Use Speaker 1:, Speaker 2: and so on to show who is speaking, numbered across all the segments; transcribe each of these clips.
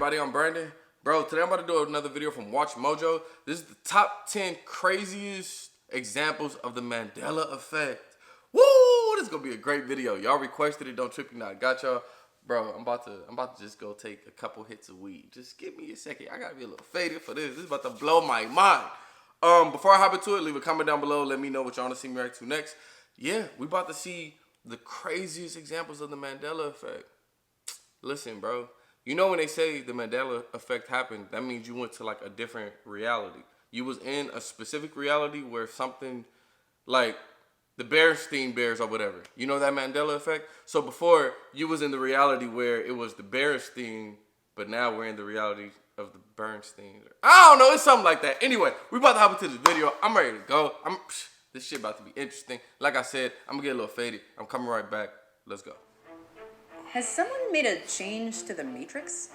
Speaker 1: everybody, I'm Brandon. Bro, today I'm about to do another video from Watch Mojo. This is the top 10 craziest examples of the Mandela Effect. Woo! This is gonna be a great video. Y'all requested it, don't trip me now. I got y'all. Bro, I'm about to just go take a couple hits of weed. Just give me a second. I gotta be a little faded for this. This is about to blow my mind. Before I hop into it, leave a comment down below. Let me know what y'all wanna see me react to next. Yeah, we about to see the craziest examples of the Mandela Effect. Listen, bro. You know when they say the Mandela Effect happened, that means you went to like a different reality. You was in a specific reality where something like the Berenstain Bears or whatever. You know that Mandela Effect? So before, you was in the reality where it was the Berenstain, but now we're in the reality of the Berenstain. I don't know, it's something like that. Anyway, we about to hop into this video. I'm ready to go. This shit about to be interesting. Like I said, I'm gonna get a little faded. I'm coming right back. Let's go.
Speaker 2: Has someone made a change to the Matrix?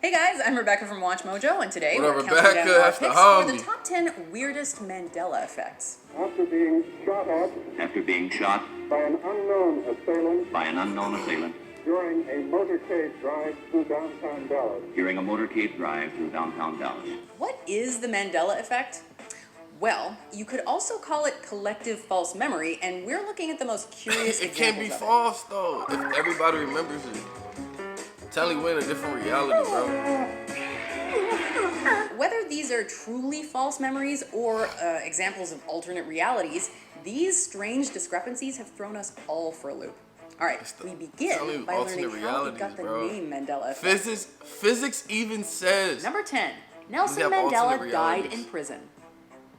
Speaker 2: Hey guys, I'm Rebecca from Watch Mojo, and today we're counting down our picks for the top 10 weirdest Mandela effects.
Speaker 3: After being shot by an unknown assailant during a motorcade drive through downtown Dallas.
Speaker 2: What is the Mandela Effect? Well, you could also call it collective false memory, and we're looking at the most curious
Speaker 1: It can't be false, though, if everybody remembers it. Telling you we're in a different reality, bro.
Speaker 2: Whether these are truly false memories or examples of alternate realities, these strange discrepancies have thrown us all for a loop. All right, we begin by learning how we got the name Mandela Effect.
Speaker 1: Physics even says.
Speaker 2: Number 10, Nelson Mandela died in prison.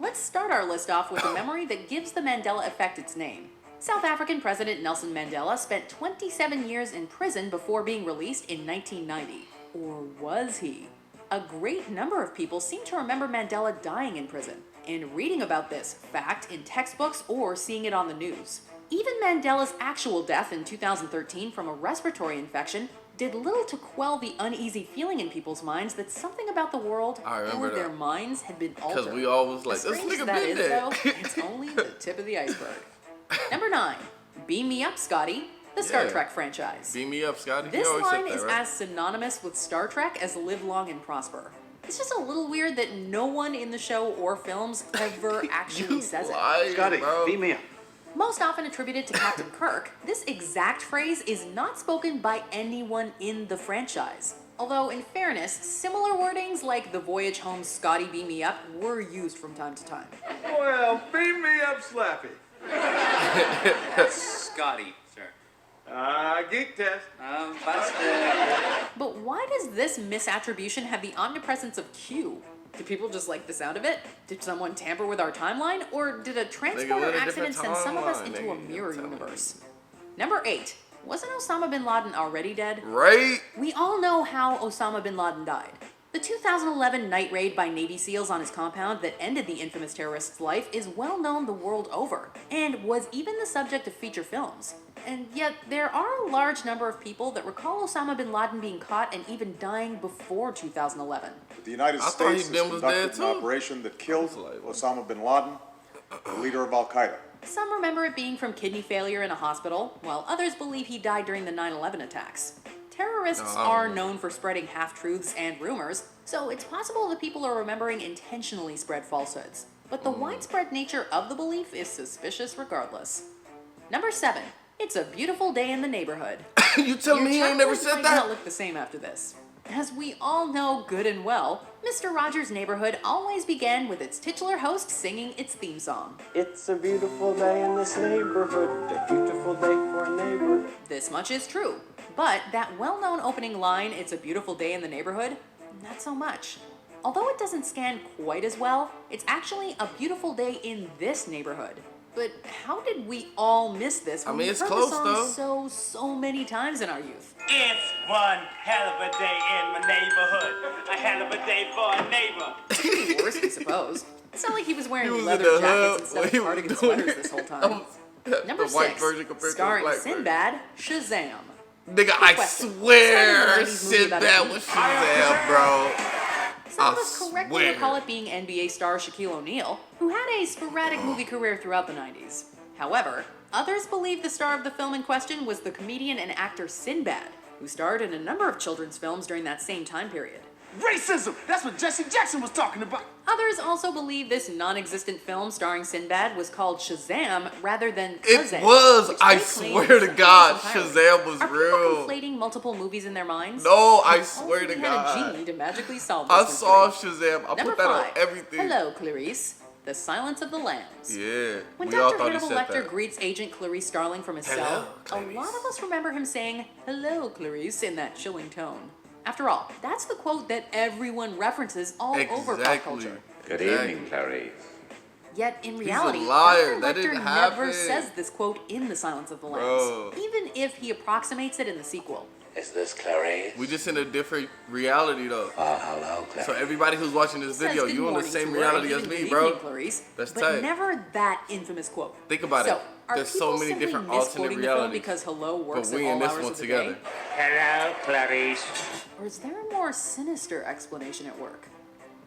Speaker 2: Let's start our list off with a memory that gives the Mandela Effect its name. South African President Nelson Mandela spent 27 years in prison before being released in 1990. Or was he? A great number of people seem to remember Mandela dying in prison, and reading about this fact in textbooks or seeing it on the news. Even Mandela's actual death in 2013 from a respiratory infection did little to quell the uneasy feeling in people's minds that something about the world or their minds had been altered.
Speaker 1: Because we always like,
Speaker 2: this nigga been dead. Though, it's only the tip of the iceberg. Number 9, Me Up Scotty, the Star Trek franchise.
Speaker 1: Beam me up, Scotty.
Speaker 2: This line is as synonymous with Star Trek as live long and prosper. It's just a little weird that no one in the show or films ever actually says it.
Speaker 3: Scotty, beam me up.
Speaker 2: Most often attributed to Captain Kirk, this exact phrase is not spoken by anyone in the franchise. Although, in fairness, similar wordings like the voyage home Scotty beam me up were used from time to time.
Speaker 4: Well, beam me up, Slappy.
Speaker 5: That's Scotty, sir.
Speaker 4: Geek test.
Speaker 5: Busted.
Speaker 2: But why does this misattribution have the omnipresence of Q? Do people just like the sound of it? Did someone tamper with our timeline? Or did a transporter accident send some of us into a mirror universe? Number 8. Wasn't Osama bin Laden already dead?
Speaker 1: Right?
Speaker 2: We all know how Osama bin Laden died. The 2011 night raid by Navy SEALs on his compound that ended the infamous terrorist's life is well known the world over, and was even the subject of feature films. And yet, there are a large number of people that recall Osama bin Laden being caught and even dying before 2011.
Speaker 6: The United States has conducted an operation that killed Osama bin Laden, the leader of Al-Qaeda.
Speaker 2: Some remember it being from kidney failure in a hospital, while others believe he died during the 9/11 attacks. Terrorists are known for spreading half-truths and rumors, so it's possible that people are remembering intentionally spread falsehoods. But the widespread nature of the belief is suspicious regardless. Number 7. It's a beautiful day in the neighborhood.
Speaker 1: You telling me he ain't never said
Speaker 2: might
Speaker 1: that?
Speaker 2: not look the same after this. As we all know good and well, Mr. Rogers' Neighborhood always began with its titular host singing its theme song.
Speaker 7: It's a beautiful day in this neighborhood, a beautiful day for a neighbor.
Speaker 2: This much is true, but that well-known opening line, "It's a beautiful day in the neighborhood," not so much. Although it doesn't scan quite as well, it's actually a beautiful day in this neighborhood. But how did we all miss this when we heard the song so many times in our youth?
Speaker 8: It's one hell of a day in my neighborhood. A hell of a day for a neighbor.
Speaker 2: It could be worse, I suppose. It's not like he was wearing leather jackets instead of cardigan sweaters this whole time. Number 6, starring Sinbad, Shazam.
Speaker 1: Nigga, I swear Sinbad was Shazam, bro.
Speaker 2: Some of us correctly recall it being NBA star Shaquille O'Neal, who had a sporadic movie career throughout the 90s. However, others believe the star of the film in question was the comedian and actor Sinbad, who starred in a number of children's films during that same time period.
Speaker 9: Racism! That's what Jesse Jackson was talking about!
Speaker 2: Others also believe this non-existent film starring Sinbad was called Shazam rather than Shazam.
Speaker 1: It was! I swear to God, Shazam was real.
Speaker 2: Are people conflating multiple movies in their minds?
Speaker 1: No, I swear to
Speaker 2: Had a
Speaker 1: God.
Speaker 2: genie to magically solve this
Speaker 1: I
Speaker 2: mystery.
Speaker 1: saw Shazam. I
Speaker 2: Number
Speaker 1: put that on
Speaker 2: 5.
Speaker 1: everything.
Speaker 2: Hello, Clarice. The Silence of the Lambs.
Speaker 1: Yeah,
Speaker 2: When
Speaker 1: we all
Speaker 2: Dr.
Speaker 1: thought he
Speaker 2: Hannibal
Speaker 1: said
Speaker 2: Lecter
Speaker 1: that.
Speaker 2: greets Agent Clarice Starling from his cell, a lot of us remember him saying, "Hello, Clarice," in that chilling tone. After all, that's the quote that everyone references all over pop culture.
Speaker 3: Good evening, Clarice.
Speaker 2: Yet in reality,
Speaker 1: He's a liar.
Speaker 2: Dr.
Speaker 1: That
Speaker 2: Lecter
Speaker 1: didn't
Speaker 2: never
Speaker 1: happen.
Speaker 2: says this quote in The Silence of the Lambs,
Speaker 1: Bro.
Speaker 2: even if he approximates it in the sequel.
Speaker 3: Is this Clarice?
Speaker 1: We just in a different reality though.
Speaker 3: Hello, Clarice.
Speaker 1: So everybody who's watching this
Speaker 2: He says
Speaker 1: video,
Speaker 2: good
Speaker 1: you in the
Speaker 2: morning
Speaker 1: same
Speaker 2: to her,
Speaker 1: reality
Speaker 2: and
Speaker 1: as
Speaker 2: even
Speaker 1: me,
Speaker 2: good
Speaker 1: bro.
Speaker 2: evening, Clarice,
Speaker 1: That's
Speaker 2: but
Speaker 1: tight.
Speaker 2: never that infamous quote.
Speaker 1: Think about
Speaker 2: so,
Speaker 1: it.
Speaker 2: Are
Speaker 1: There's so
Speaker 2: people
Speaker 1: many
Speaker 2: simply
Speaker 1: different
Speaker 2: misquoting
Speaker 1: alternate
Speaker 2: the film
Speaker 1: realities.
Speaker 2: because hello works
Speaker 1: But we
Speaker 2: at all
Speaker 1: in this
Speaker 2: hours
Speaker 1: one
Speaker 2: of the
Speaker 1: together.
Speaker 2: day?
Speaker 8: Hello, Clarice.
Speaker 2: Or is there a more sinister explanation at work?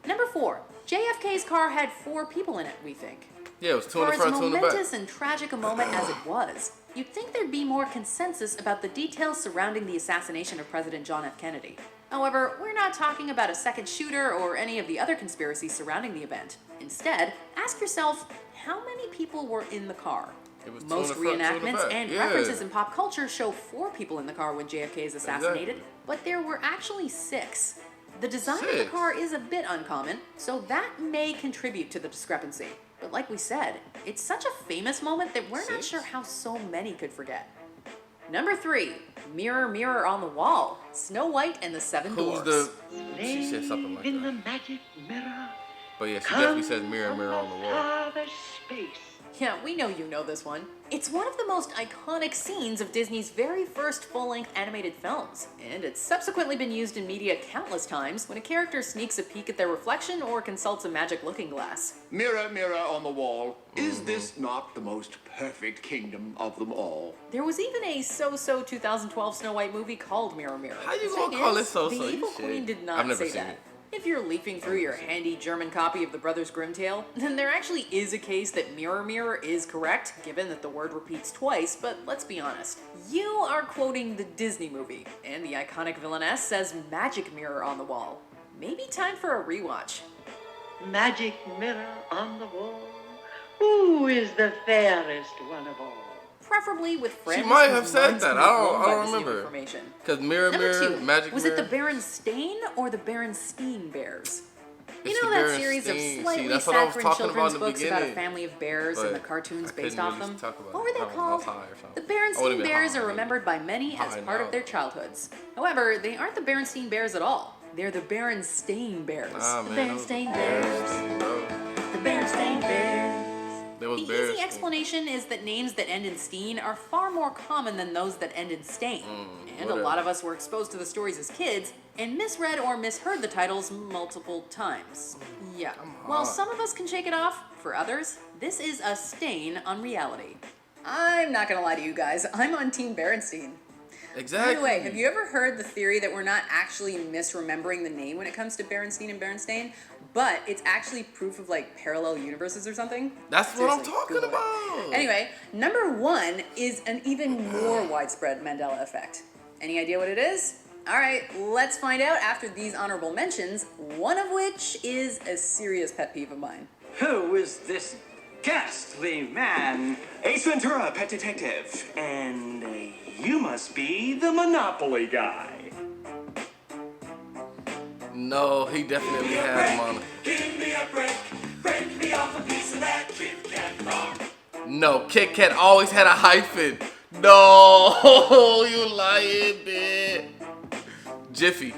Speaker 2: Number 4. JFK's car had 4 people in it, we think.
Speaker 1: Yeah, it was 2 in
Speaker 2: For
Speaker 1: the
Speaker 2: as
Speaker 1: front, 2 in the back.
Speaker 2: momentous and tragic a moment as it was, you'd think there'd be more consensus about the details surrounding the assassination of President John F. Kennedy. However, we're not talking about a second shooter or any of the other conspiracies surrounding the event. Instead, ask yourself, how many people were in the car?
Speaker 1: It was 2 in
Speaker 2: Most
Speaker 1: the front, 2 in the
Speaker 2: reenactments
Speaker 1: back.
Speaker 2: and
Speaker 1: Yeah.
Speaker 2: references in pop culture show 4 people in the car when JFK is assassinated,
Speaker 1: Exactly.
Speaker 2: but there were actually 6. The design of the
Speaker 1: 6?
Speaker 2: car is a bit uncommon, so that may contribute to the discrepancy. But like we said, it's such a famous moment that we're not
Speaker 1: 6?
Speaker 2: sure how so many could forget. Number 3, Mirror, Mirror on the Wall, Snow White and the Seven
Speaker 1: Who's
Speaker 2: Dwarfs.
Speaker 1: the... She said something like
Speaker 8: In the
Speaker 1: that.
Speaker 8: magic mirror.
Speaker 1: But yeah, she definitely says mirror, mirror on the wall.
Speaker 8: Farther space.
Speaker 2: Yeah, we know you know this one. It's one of the most iconic scenes of Disney's very first full-length animated films, and it's subsequently been used in media countless times when a character sneaks a peek at their reflection or consults a magic looking glass.
Speaker 9: Mirror, mirror on the wall, is this not the most perfect kingdom of them all?
Speaker 2: There was even a so-so 2012 Snow White movie called Mirror, Mirror.
Speaker 1: How you
Speaker 2: The
Speaker 1: gonna
Speaker 2: thing
Speaker 1: call
Speaker 2: is,
Speaker 1: it so-so?
Speaker 2: The
Speaker 1: You
Speaker 2: evil
Speaker 1: shit.
Speaker 2: queen did
Speaker 1: I've
Speaker 2: not
Speaker 1: never
Speaker 2: say
Speaker 1: seen
Speaker 2: that.
Speaker 1: it.
Speaker 2: If you're leafing through your handy German copy of the Brothers Grimm tale, then there actually is a case that Mirror, Mirror is correct, given that the word repeats twice, but let's be honest. You are quoting the Disney movie, and the iconic villainess says magic mirror on the wall. Maybe time for a rewatch.
Speaker 8: Magic mirror on the wall. Who is the fairest one of all?
Speaker 2: Preferably with friends.
Speaker 1: She might
Speaker 2: whose
Speaker 1: have said
Speaker 2: minds
Speaker 1: that.
Speaker 2: can be
Speaker 1: I
Speaker 2: blown by
Speaker 1: don't
Speaker 2: this new
Speaker 1: remember.
Speaker 2: information.
Speaker 1: Because mirror,
Speaker 2: Number
Speaker 1: mirror,
Speaker 2: 2,
Speaker 1: magic
Speaker 2: was
Speaker 1: mirror.
Speaker 2: it the Berenstain or the Berenstain Bears? You
Speaker 1: It's
Speaker 2: know
Speaker 1: the
Speaker 2: that series of
Speaker 1: Berenstain.
Speaker 2: slightly
Speaker 1: See, that's what I was
Speaker 2: saccharine
Speaker 1: talking about
Speaker 2: children's
Speaker 1: in the
Speaker 2: books about a
Speaker 1: beginning.
Speaker 2: family of bears and the
Speaker 1: But
Speaker 2: cartoons
Speaker 1: I
Speaker 2: based
Speaker 1: couldn't
Speaker 2: off
Speaker 1: really
Speaker 2: them?
Speaker 1: talk about
Speaker 2: What
Speaker 1: it.
Speaker 2: were they
Speaker 1: I was
Speaker 2: called?
Speaker 1: high or something.
Speaker 2: The
Speaker 1: I would've
Speaker 2: Berenstain
Speaker 1: been
Speaker 2: Bears
Speaker 1: high.
Speaker 2: are remembered by many as
Speaker 1: High
Speaker 2: part
Speaker 1: now.
Speaker 2: of their childhoods. However, they aren't the Berenstain Bears at all. They're the Berenstain Bears.
Speaker 1: Nah,
Speaker 2: the
Speaker 1: man, those
Speaker 2: Berenstain
Speaker 1: was
Speaker 2: Bears.
Speaker 1: bro.
Speaker 2: The Berenstain Bears.
Speaker 1: There was
Speaker 2: The
Speaker 1: Bears.
Speaker 2: easy explanation is that names that end in Steen are far more common than those that end in Stain. And a
Speaker 1: whatever.
Speaker 2: lot of us were exposed to the stories as kids and misread or misheard the titles multiple times. Yeah. While some of us can shake it off, for others, this is a stain on reality. I'm not gonna lie to you guys, I'm on Team Berenstain.
Speaker 1: Exactly.
Speaker 2: By the way, have you ever heard the theory that we're not actually misremembering the name when it comes to Berenstain and Berenstain, but it's actually proof of like parallel universes or something?
Speaker 1: That's what I'm
Speaker 2: Seriously,
Speaker 1: talking
Speaker 2: Google it.
Speaker 1: about.
Speaker 2: Anyway, number 1 is an even more widespread Mandela effect. Any idea what it is? Alright, let's find out after these honorable mentions, one of which is a serious pet peeve of mine.
Speaker 10: Who is this ghastly man? Ace Ventura, pet detective. And you must be the Monopoly guy.
Speaker 1: No, he definitely had him on.
Speaker 10: Give me a break. Break me off a piece of that Kit Kat bar.
Speaker 1: No, Kit Kat always had a hyphen. No, you lying, man. Jiffy.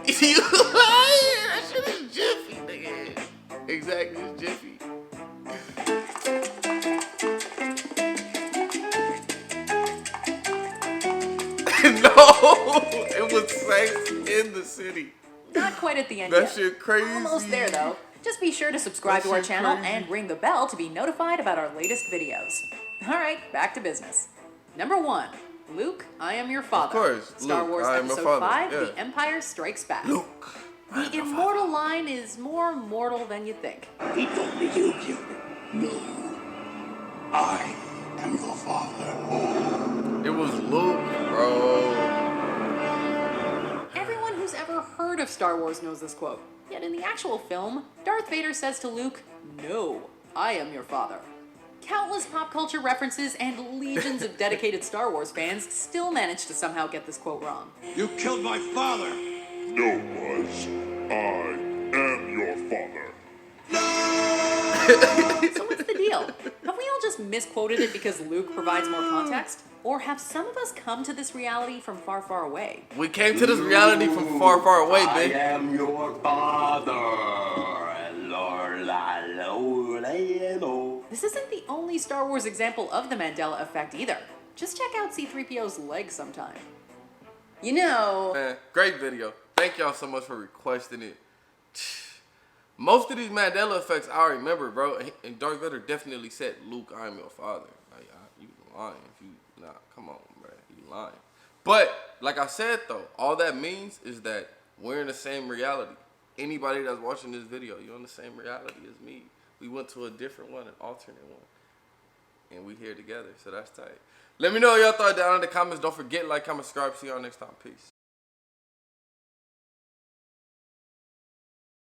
Speaker 1: You lying. That shit is Jiffy, nigga. Exactly, it's Jiffy. No, it was Sex in the City.
Speaker 2: Not quite at the end
Speaker 1: That
Speaker 2: yet.
Speaker 1: shit crazy.
Speaker 2: Almost there though. Just be sure to subscribe
Speaker 1: That
Speaker 2: to our
Speaker 1: shit
Speaker 2: channel
Speaker 1: crazy.
Speaker 2: and ring the bell to be notified about our latest videos. Alright, back to business. Number 1, Luke, I Am Your Father.
Speaker 1: course,
Speaker 2: Star
Speaker 1: Luke,
Speaker 2: Wars
Speaker 1: I Am Your
Speaker 2: Episode
Speaker 1: Father,
Speaker 2: 5,
Speaker 1: yeah.
Speaker 2: The Empire Strikes Back.
Speaker 1: Luke.
Speaker 2: The immortal line is more mortal than you think.
Speaker 3: He told me you killed him. No. I am your father.
Speaker 1: It was Luke, bro.
Speaker 2: of Star Wars knows this quote. Yet in the actual film, Darth Vader says to Luke, "No, I am your father." Countless pop culture references and legions of dedicated Star Wars fans still manage to somehow get this quote wrong.
Speaker 9: You killed my father!
Speaker 11: No, Buzz. I am your father.
Speaker 2: So what's the deal? Have we all just misquoted it because Luke provides more context? Or have some of us come to this reality from far, far away?
Speaker 1: We came to this reality from far, far away, bitch.
Speaker 10: I am your father.
Speaker 2: This isn't the only Star Wars example of the Mandela Effect either. Just check out C-3PO's leg sometime. You know...
Speaker 1: Man, great video. Thank y'all so much for requesting it. Most of these Mandela effects I remember, bro. And Darth Vader definitely said, "Luke, I am your father." Like, you lying. If you, nah, come on, bro. You lying. But, like I said, though, all that means is that we're in the same reality. Anybody that's watching this video, you're in the same reality as me. We went to a different one, an alternate one. And we here together, so that's tight. Let me know what y'all thought down in the comments. Don't forget, like, comment, subscribe. See y'all next time. Peace.